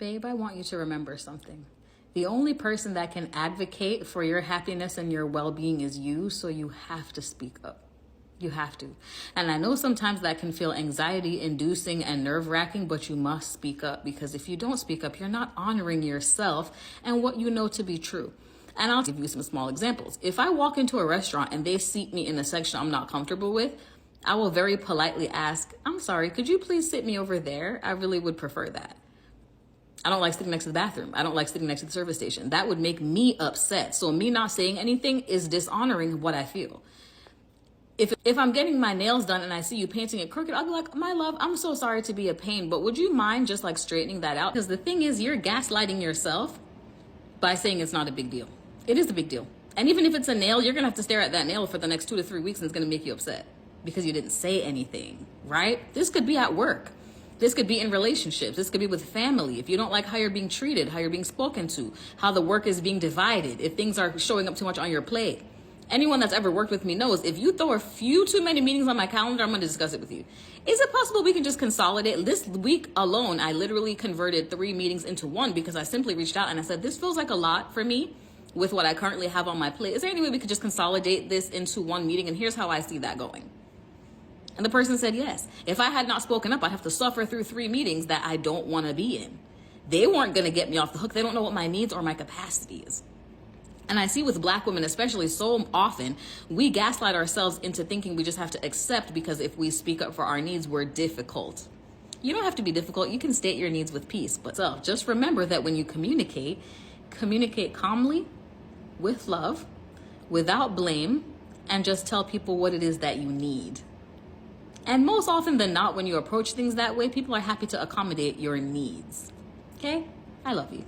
Babe, I want you to remember something. The only person that can advocate for your happiness and your well-being is you, so you have to speak up. You have to. And I know sometimes that can feel anxiety inducing and nerve wracking, but you must speak up, because if you don't speak up, you're not honoring yourself and what you know to be true. And I'll give you some small examples. If I walk into a restaurant and they seat me in a section I'm not comfortable with, I will very politely ask, I'm sorry, could you please sit me over there? I really would prefer that. I don't like sitting next to the bathroom. I don't like sitting next to the service station. That would make me upset. So me not saying anything is dishonoring what I feel. If I'm getting my nails done and I see you painting it crooked, I'll be like, my love, I'm so sorry to be a pain, but would you mind just like straightening that out? Because the thing is, you're gaslighting yourself by saying it's not a big deal. It is a big deal. And even if it's a nail, you're going to have to stare at that nail for the next 2 to 3 weeks, and it's going to make you upset because you didn't say anything, right? This could be at work. This could be in relationships. This could be with family. If you don't like how you're being treated, how you're being spoken to, how the work is being divided, if things are showing up too much on your plate. Anyone that's ever worked with me knows if you throw a few too many meetings on my calendar, I'm going to discuss it with you. Is it possible we can just consolidate? This week alone, I literally converted 3 meetings into 1 because I simply reached out and I said, this feels like a lot for me with what I currently have on my plate. Is there any way we could just consolidate this into 1 meeting? And here's how I see that going. And the person said yes. If I had not spoken up, I'd have to suffer through 3 meetings that I don't want to be in. They weren't going to get me off the hook. They don't know what my needs or my capacity is. And I see with Black women, especially, so often, we gaslight ourselves into thinking we just have to accept because if we speak up for our needs, we're difficult. You don't have to be difficult. You can state your needs with peace. But so just remember that when you communicate calmly, with love, without blame, and just tell people what it is that you need. And most often than not, when you approach things that way, people are happy to accommodate your needs. Okay? I love you.